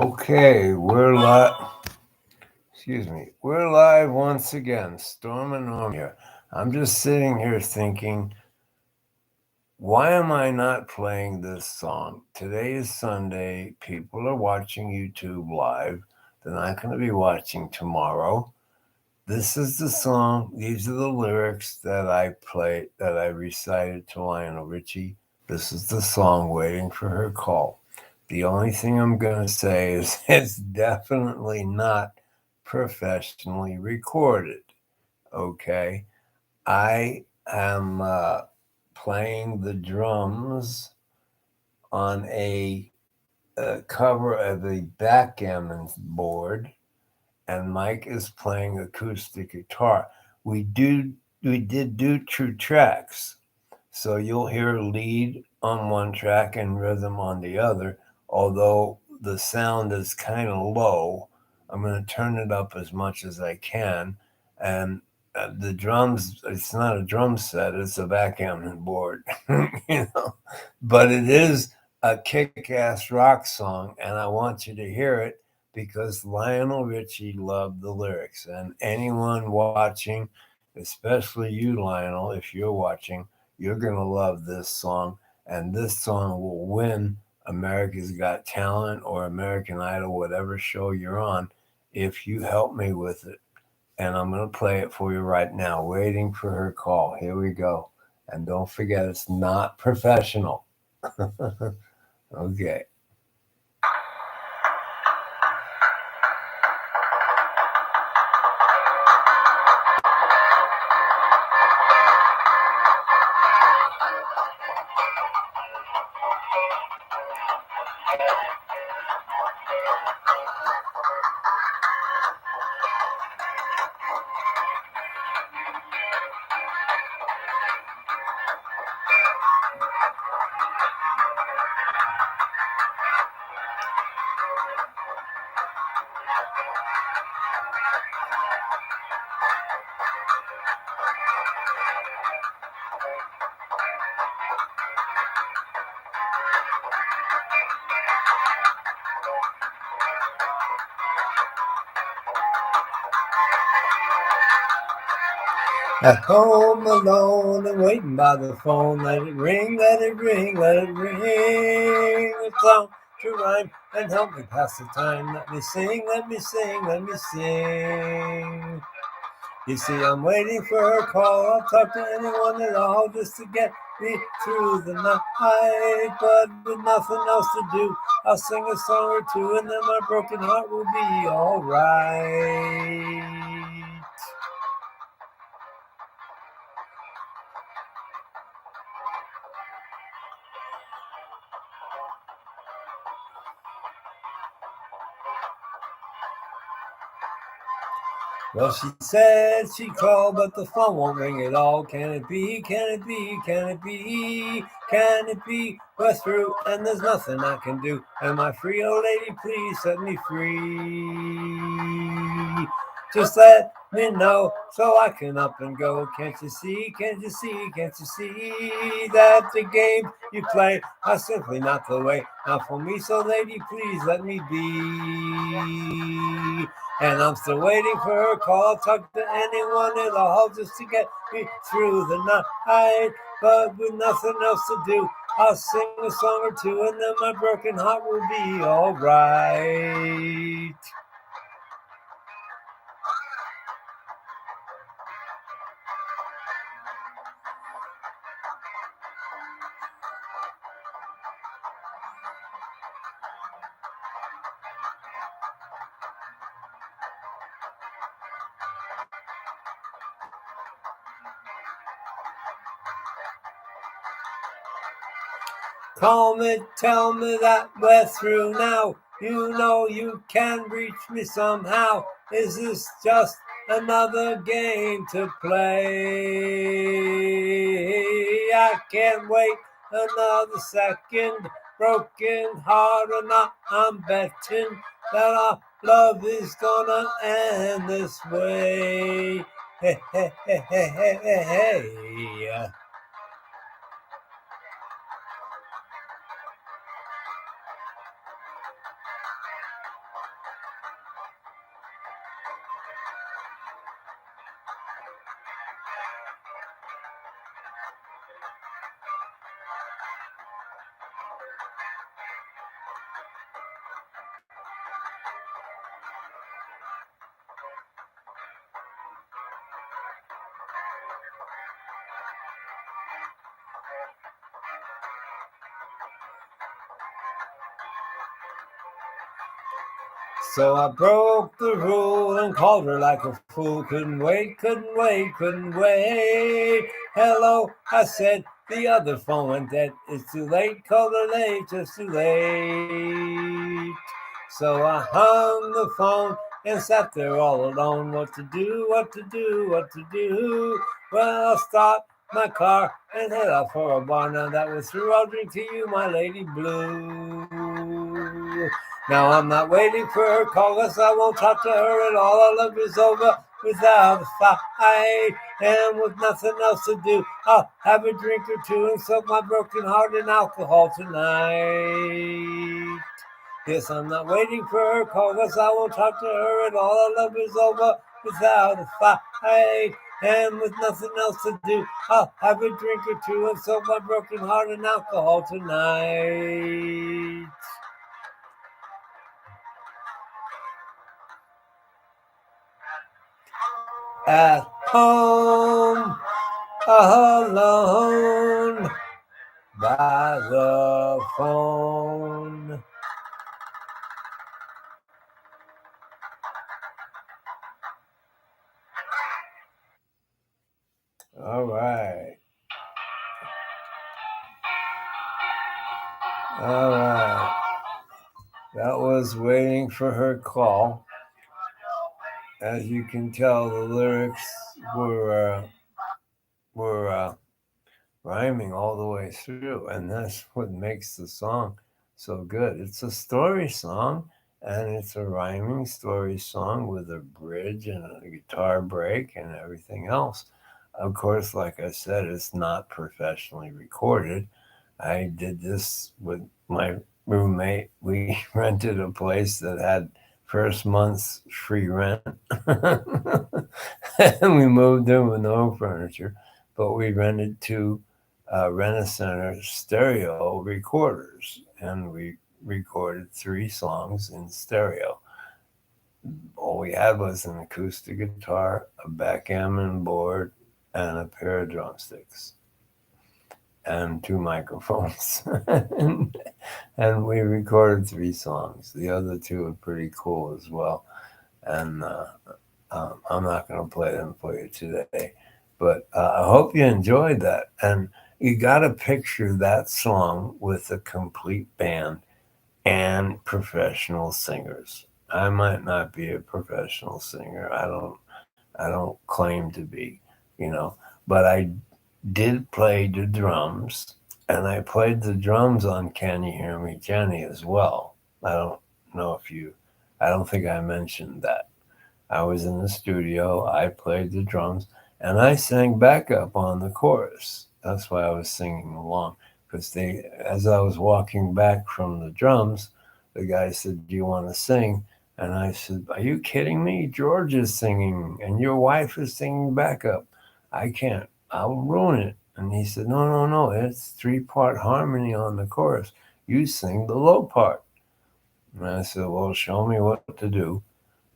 Okay, we're live. Excuse me. We're live once again. Stormin Norman here. I'm just sitting here thinking, why am I not playing this song? Today is Sunday. People are watching YouTube live. They're not going to be watching tomorrow. This is the song. These are the lyrics that I played, that I recited to Lionel Richie. This is the song, Waiting for Her Call. The only thing I'm going to say is it's definitely not professionally recorded. Okay. I am playing the drums on a cover of a backgammon board, and Mike is playing acoustic guitar. We did do two tracks. So you'll hear lead on one track and rhythm on the other, although the sound is kind of low. I'm going to turn it up as much as I can. And the drums, it's not a drum set, it's a backgammon board, you know. But it is a kick-ass rock song, and I want you to hear it because Lionel Richie loved the lyrics. And anyone watching, especially you, Lionel, if you're watching, you're going to love this song, and this song will win America's Got Talent or American Idol, whatever show you're on, if you help me with it. And I'm going to play it for you right now, Waiting for Her Call. Here we go. And don't forget, it's not professional. Okay. At home alone and waiting by the phone, let it ring, let it ring, let it ring. A clown to rhyme and help me pass the time. Let me sing, let me sing, let me sing. You see, I'm waiting for her call. I'll talk to anyone at all just to get me through the night. But with nothing else to do, I'll sing a song or two, and then my broken heart will be alright. Well, she said she'd call, but the phone won't ring at all. Can it be? Can it be? Can it be? Can it be? We're through, and there's nothing I can do. Am I free? Oh, lady, please set me free. Just let me know so I can up and go. Can't you see? Can't you see? Can't you see that the game you play are simply not the way? Now for me, so lady, please let me be. And I'm still waiting for her call. I'll talk to anyone in the hall just to get me through the night. But with nothing else to do, I'll sing a song or two, and then my broken heart will be alright. Call me, tell me that we're through now. You know you can reach me somehow. Is this just another game to play? I can't wait another second. Broken heart or not, I'm betting that our love is gonna end this way. Hey, hey, hey, hey, hey, hey, hey. So I broke the rule and called her like a fool. Couldn't wait, couldn't wait, couldn't wait. Hello, I said, the other phone went dead. It's too late, called her late, just too late. So I hung the phone and sat there all alone. What to do, what to do, what to do? Well, I stopped my car and head out for a bar. Now that was through. I'll drink to you, my lady blue. Now I'm not waiting for her call, cause I won't talk to her at all. Our love is over without a fight, and with nothing else to do, I'll have a drink or two and soak my broken heart in alcohol tonight. Yes, I'm not waiting for her call, cause I won't talk to her at all. Our love is over without a fight, and with nothing else to do, I'll have a drink or two and soak my broken heart in alcohol tonight. At home, alone, by the phone. All right. All right. That was Waiting for Her Call. As you can tell, the lyrics were rhyming all the way through, and that's what makes the song so good. It's a story song, and it's a rhyming story song with a bridge and a guitar break and everything else. Of course, like I said, it's not professionally recorded. I did this with my roommate. We rented a place that had first month's free rent. And we moved in with no furniture, but we rented two Rent-A-Center stereo recorders, and we recorded 3 songs in stereo. All we had was an acoustic guitar, a backgammon board, and a pair of drumsticks, and 2 microphones. And we recorded 3 songs. The other 2 are pretty cool as well. And I'm not going to play them for you today. But I hope you enjoyed that. And you got to picture that song with a complete band and professional singers. I might not be a professional singer. I don't claim to be, but I did play the drums, and I played the drums on Can You Hear Me, Jenny as well. I don't know if you I don't think I mentioned that. I was in the studio, I played the drums, and I sang backup on the chorus. That's why I was singing along, because as I was walking back from the drums, the guy said, "Do you want to sing?" And I said, "Are you kidding me? George is singing, and your wife is singing backup. I can't. I'll ruin it." And he said, "No, no, no. It's 3-part harmony on the chorus. You sing the low part." And I said, "Well, show me what to do."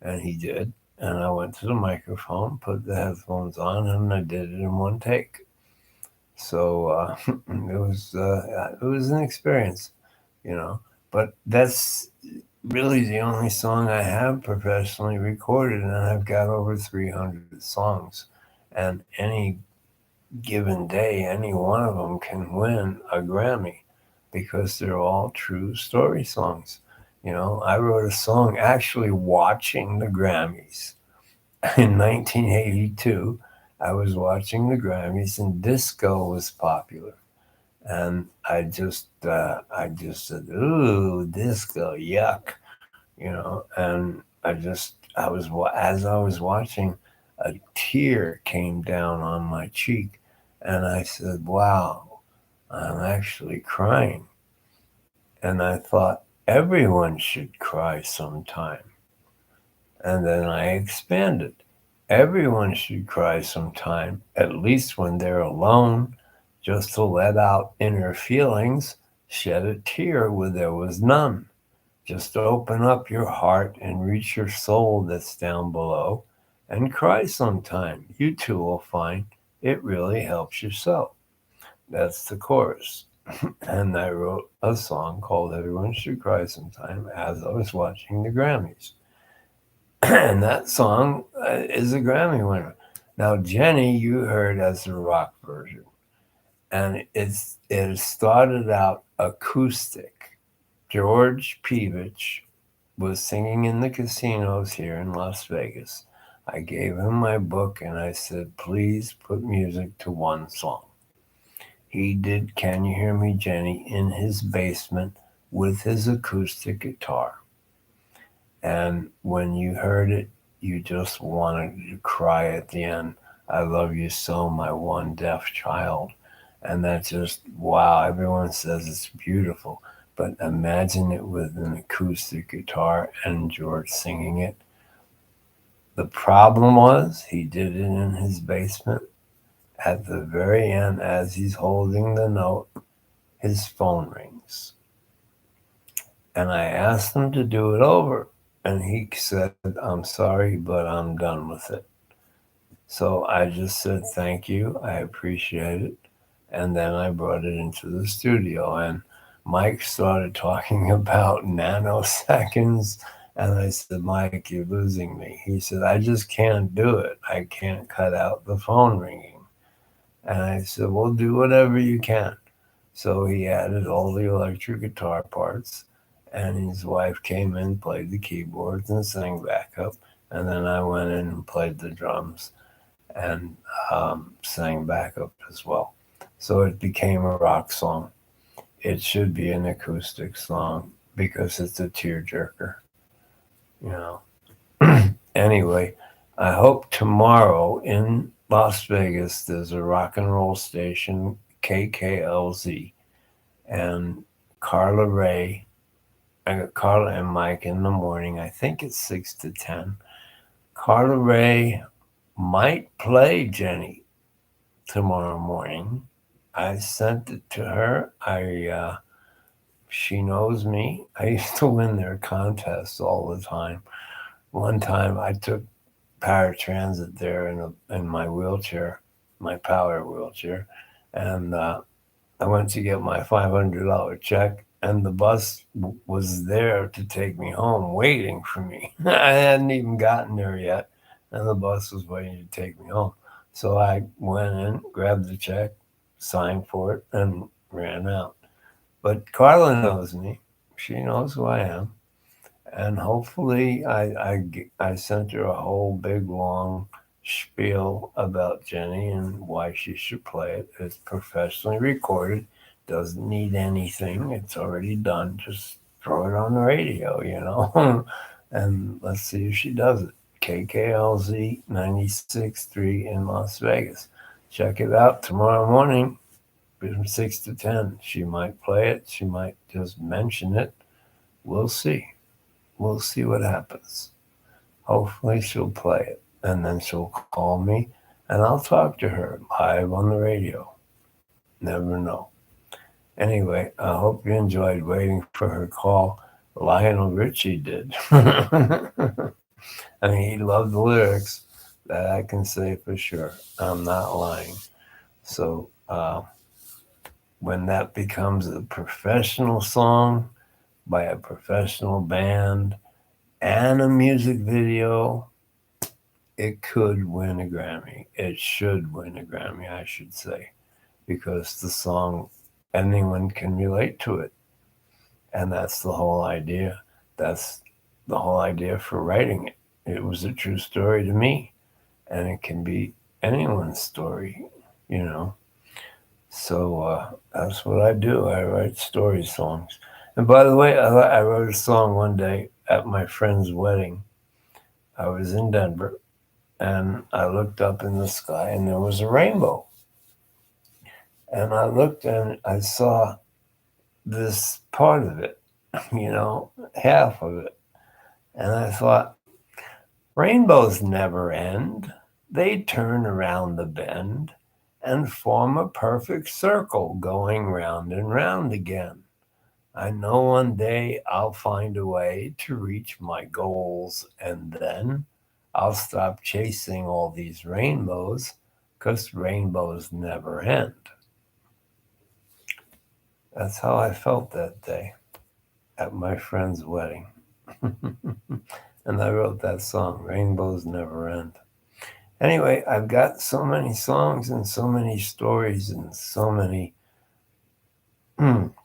And he did. And I went to the microphone, put the headphones on, and I did it in one take. So it was an experience, you know. But that's really the only song I have professionally recorded, and I've got over 300 songs. And any given day, any one of them can win a Grammy because they're all true story songs. I wrote a song actually watching the Grammys in 1982. I was watching the Grammys and disco was popular. And I just said, "Ooh, disco, yuck," and as I was watching, a tear came down on my cheek, and I said, "Wow, I'm actually crying." And I thought, everyone should cry sometime. And then I expanded. Everyone should cry sometime, at least when they're alone, just to let out inner feelings, shed a tear where there was none. Just open up your heart and reach your soul that's down below and cry sometime. You too will find it really helps yourself. That's the chorus. And I wrote a song called Everyone Should Cry Sometime as I was watching the Grammys. And that song is a Grammy winner. Now, Jenny, you heard as the rock version, and it started out acoustic. George Peevich was singing in the casinos here in Las Vegas. I gave him my book and I said, please put music to one song. He did Can You Hear Me, Jenny in his basement with his acoustic guitar. And when you heard it, you just wanted to cry at the end. I love you so, my one deaf child. And that just, wow, everyone says it's beautiful. But imagine it with an acoustic guitar and George singing it. The problem was he did it in his basement. At the very end, as he's holding the note, his phone rings. And I asked him to do it over. And he said, I'm sorry, but I'm done with it. So I just said, thank you. I appreciate it. And then I brought it into the studio. And Mike started talking about nanoseconds. And I said, Mike, you're losing me. He said, I just can't do it. I can't cut out the phone ringing. And I said, well, do whatever you can. So he added all the electric guitar parts, and his wife came in, played the keyboards, and sang backup. And then I went in and played the drums and sang backup as well. So it became a rock song. It should be an acoustic song because it's a tearjerker, you know. Anyway, I hope tomorrow in Las Vegas there's a rock and roll station, KKLZ, and Carla Ray. I got Carla and Mike in the morning. I think it's 6 to 10. Carla Ray might play Jenny tomorrow morning. I sent it to her. She knows me. I used to win their contests all the time. One time I took paratransit there in my wheelchair, my power wheelchair, and I went to get my $500 check, and the bus was there to take me home, waiting for me. I hadn't even gotten there yet, and the bus was waiting to take me home. So I went in, grabbed the check, signed for it, and ran out. But Carla knows me. She knows who I am. And hopefully, I sent her a whole big long spiel about Jenny and why she should play it. It's professionally recorded, doesn't need anything. It's already done. Just throw it on the radio, you know, and let's see if she does it. KKLZ 96.3 in Las Vegas. Check it out tomorrow morning from 6 to 10. She might play it. She might just mention it. We'll see. We'll see what happens. Hopefully she'll play it, and then she'll call me, and I'll talk to her live on the radio. Never know. Anyway, I hope you enjoyed waiting for her call. Lionel Richie did. I mean, he loved the lyrics. That I can say for sure. I'm not lying. So when that becomes a professional song by a professional band, and a music video, it could win a Grammy. It should win a Grammy, I should say, because the song, anyone can relate to it. And that's the whole idea. That's the whole idea for writing it. It was a true story to me, and it can be anyone's story, you know. So that's what I do. I write story songs. And by the way, I wrote a song one day at my friend's wedding. I was in Denver, and I looked up in the sky, and there was a rainbow. And I looked and I saw this part of it, you know, half of it. And I thought, rainbows never end. They turn around the bend and form a perfect circle going round and round again. I know one day I'll find a way to reach my goals, and then I'll stop chasing all these rainbows, 'cause rainbows never end. That's how I felt that day at my friend's wedding. And I wrote that song, Rainbows Never End. Anyway, I've got so many songs and so many stories and so many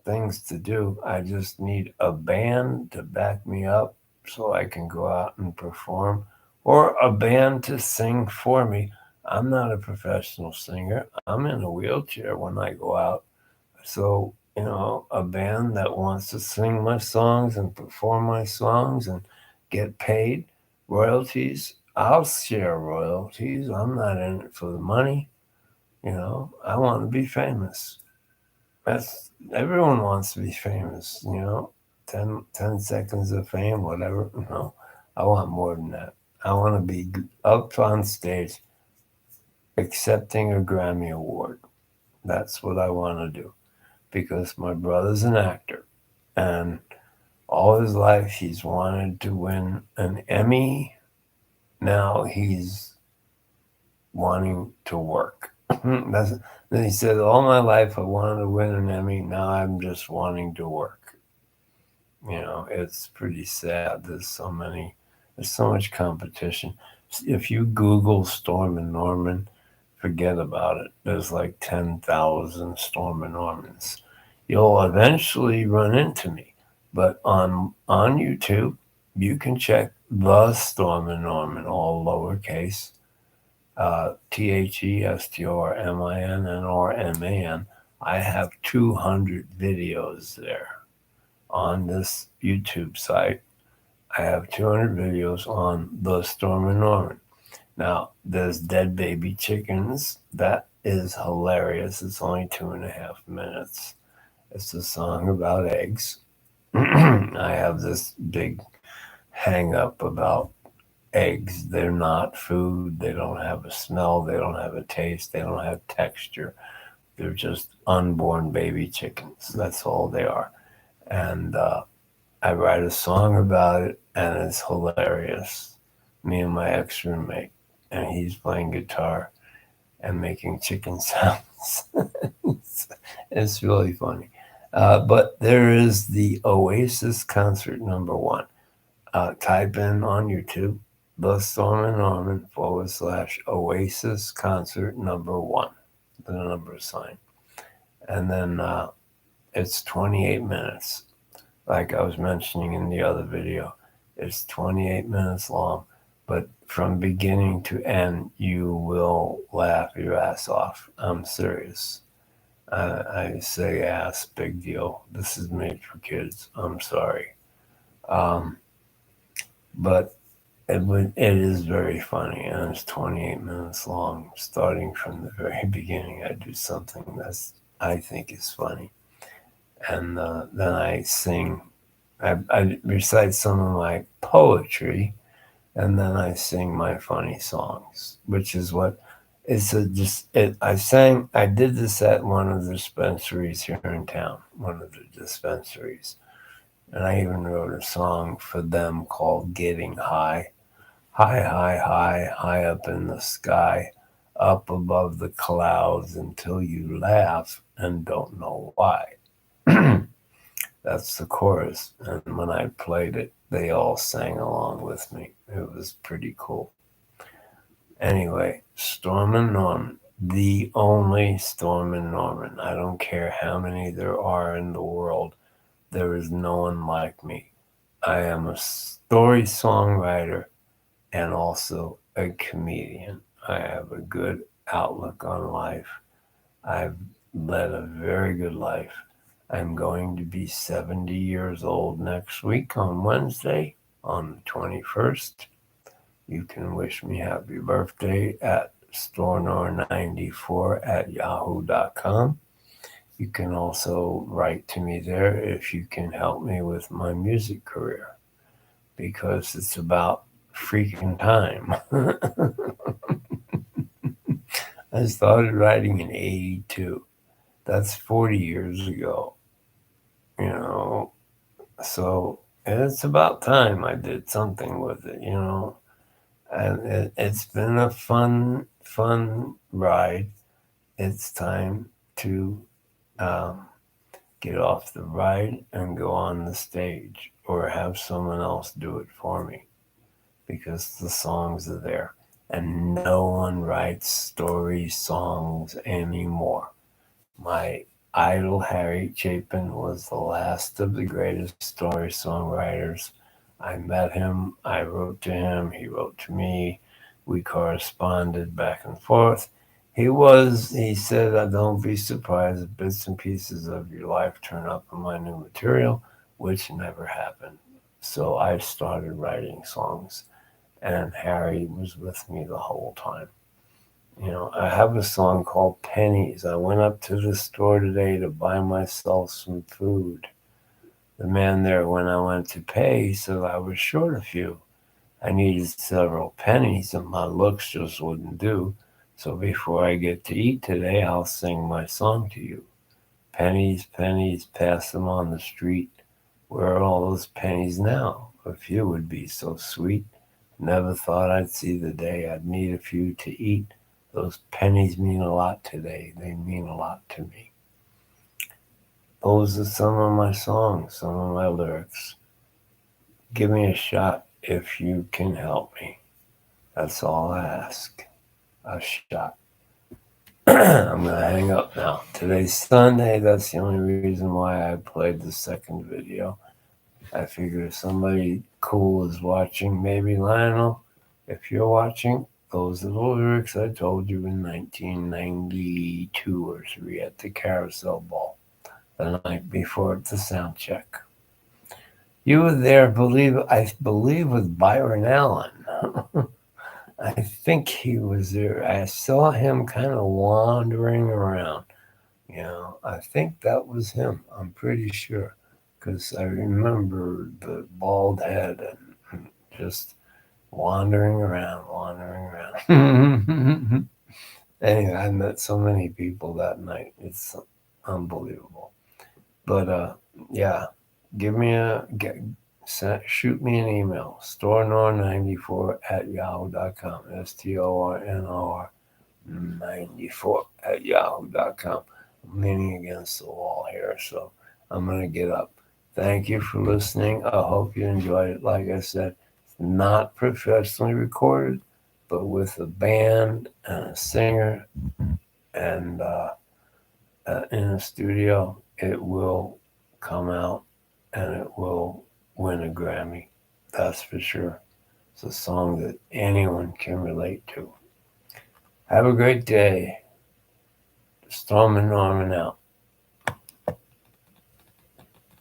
things to do. I just need a band to back me up so I can go out and perform, or a band to sing for me. I'm not a professional singer. I'm in a wheelchair when I go out. So, a band that wants to sing my songs and perform my songs and get paid royalties, I'll share royalties. I'm not in it for the money. I want to be famous. That's everyone wants to be famous, 10 seconds of fame, whatever. No, I want more than that. I want to be up on stage accepting a Grammy Award. That's what I want to do because my brother's an actor and all his life he's wanted to win an Emmy. Now he's wanting to work. Then he said, all my life I wanted to win an Emmy. Now I'm just wanting to work. It's pretty sad. There's so much competition. If you Google Stormin Norman, forget about it. There's like 10,000 Stormin Normans. You'll eventually run into me. But on YouTube, you can check the Stormin Norman, all lowercase, TheStormin I have 200 videos there on this YouTube site. I have 200 videos on the Stormin Norman. Now, there's Dead Baby Chickens. That is hilarious. It's only 2.5 minutes. It's a song about eggs. I have this big hang up about eggs. They're not food. They don't have a smell. They don't have a taste. They don't have texture. They're just unborn baby chickens. That's all they are. And I write a song about it, and it's hilarious. Me and my ex roommate, and he's playing guitar and making chicken sounds. It's really funny. But there is the Oasis concert #1. Type in on YouTube, the Stormin Norman / Oasis concert #1, the number sign. And then it's 28 minutes. Like I was mentioning in the other video, it's 28 minutes long, but from beginning to end, you will laugh your ass off. I'm serious. I say ass, big deal. This is made for kids. I'm sorry. But it is very funny, and it's 28 minutes long. Starting from the very beginning, I do something that's I think is funny. And then I sing. I recite some of my poetry, and then I sing my funny songs, which is what it's a just. I did this at one of the dispensaries here in town, one of the dispensaries, and I even wrote a song for them called "Getting High." High, high, high, high up in the sky, up above the clouds until you laugh and don't know why. That's the chorus. And when I played it, they all sang along with me. It was pretty cool. Anyway, Stormin Norman, the only Stormin Norman. I don't care how many there are in the world. There is no one like me. I am a story songwriter and also a comedian. I have a good outlook on life. I've led a very good life. I'm going to be 70 years old next week on Wednesday, on the 21st. You can wish me happy birthday at stornor94@yahoo.com. You can also write to me there if you can help me with my music career, because it's about freaking time. I started writing in 82. That's 40 years ago, you know. So it's about time I did something with it, And it's been a fun ride. It's time to get off the ride and go on the stage, or have someone else do it for me, because the songs are there. And no one writes story songs anymore. My idol, Harry Chapin, was the last of the greatest story songwriters. I met him, I wrote to him, he wrote to me, we corresponded back and forth. He said, don't be surprised if bits and pieces of your life turn up in my new material, which never happened. So I started writing songs, and Harry was with me the whole time. I have a song called Pennies. I went up to the store today to buy myself some food. The man there, when I went to pay, said I was short a few. I needed several pennies, and my looks just wouldn't do. So before I get to eat today, I'll sing my song to you. Pennies, pennies, pass them on the street. Where are all those pennies now? A few would be so sweet. Never thought I'd see the day I'd need a few to eat. Those pennies mean a lot today. They mean a lot to me. Those are some of my songs, some of my lyrics. Give me a shot if you can help me. That's all I ask. A shot. I'm going to hang up now. Today's Sunday. That's the only reason why I played the second video. I figure if somebody cool is watching, maybe Lionel, if you're watching, those are the lyrics I told you in 1992 or 3 at the Carousel Ball, the night before the sound check. You were there, I believe, with Byron Allen. I think he was there. I saw him kind of wandering around. I think that was him. I'm pretty sure, because I remember the bald head and just wandering around. Anyway, I met so many people that night. It's unbelievable. But yeah, shoot me an email, stornor94@yahoo.com, STORNOR 94@yahoo.com. I'm leaning against the wall here, so I'm going to get up. Thank you for listening. I hope you enjoyed it. Like I said, it's not professionally recorded, but with a band and a singer and in a studio, it will come out and it will win a Grammy. That's for sure. It's a song that anyone can relate to. Have a great day. Stormin Norman out.